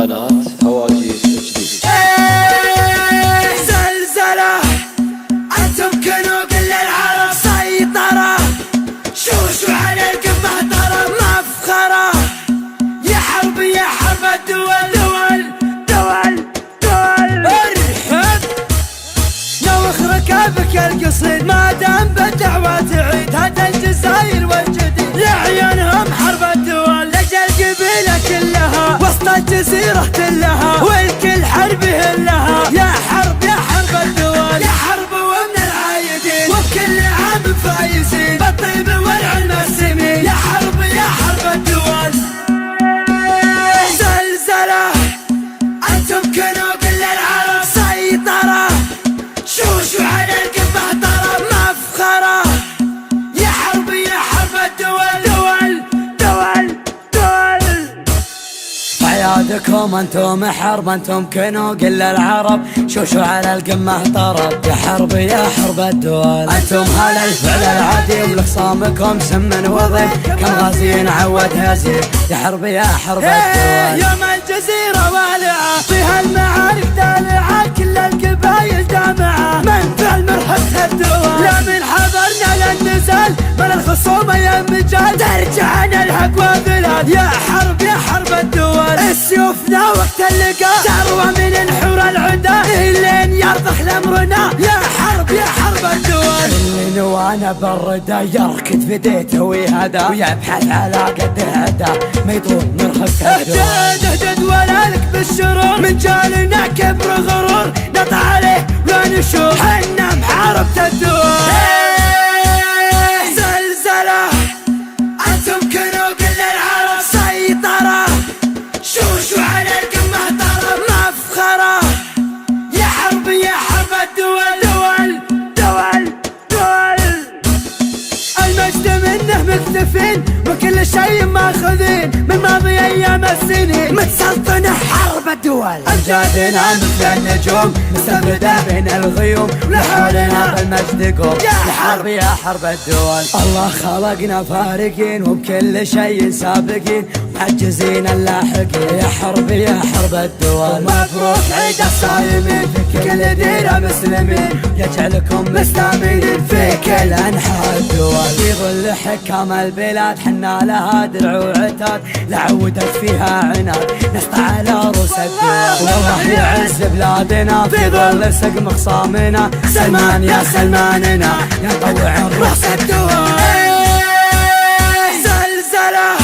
قناة هواجيس جديد. زلزلة انتم كنوا كل العالم سيطرة، شوشوا على القمة ترى مفخرة، يا حرب يا حرب الدول دول دول دول. ارحب نوخ ركابك القصيد ما دام بالدعوة تعيد هذا الجزائر والجديد لعيونهم حرب الدول لجل قبيلة كلها وسط الجزيرة كلها والكل حرب لها. يا حرب يا حرب الدول يا حرب ومن العايدين وبكل عام فايزين بالطيب والعلم السمين. يا حرب يا حرب الدول زلزلة انتم كنوا كل العالم سيطرة، شوشوا على القمة ترى مفخرة، يا حرب يا حرب الدول دول دول دول. عيادكم انتم حرب انتم كنوا كل العرب، شوشوا على القمة طرب، يا حرب يا حرب الدول. انتم هل الفعل العديم لخصامكم سم وضيم كم غازي عود هزيم، يا حرب يا حرب الدول. يوم الجزيرة والعة فيها المعارك دالعة كل القبايل جامعة من فعل مرحبة الدول. لا من حضرنا للنزال من الخصومة يا مجال ترجعنا الحق وبلاد. يا حرب يا حرب الدول السيوفنا وقت اللقاء ثروة من الحور العدا لين يرضخ لامرنا. يا حرب يا حرب الدول اللي وانا بالردى يركض في ديته ويهدى ويبحث على قد هدى ما يطول مرحبة الدول. اهجد ولا لك بالشرور من جالنا كبر غرور نطع عليه ولا نشوف حنا محاربة الدول. زلزلة انتم كنوا كل العالم سيطرة، شوشوا على القمة ترى مفخرة، يا حرب يا حرب الدول دول دول دول. المجد منه مكتفين وكل شيء ماخذين من ماضي ايام السنين متسلطنة حرب الدول. امجادنا مثل النجوم مستبردة بين الغيوم لحولنا بالمجد قوم، يا حرب يا حرب الدول. الله خلقنا فارقين وبكل شيء سابقين معجزين اللاحقين، يا حرب يا حرب الدول. مبروك عيد الصايمين في كل ديرة مسلمين يجعلكم مستامين في كل انحاء الدول. في ظل حكام البلاد حنا لها درع وعتاد لعودت فيها عناد نسطع على رؤوس الدول. والله يعز بلادنا في ظل سقم خصامنا سلمان يا سلماننا يطوع رؤوس الدول. زلزلة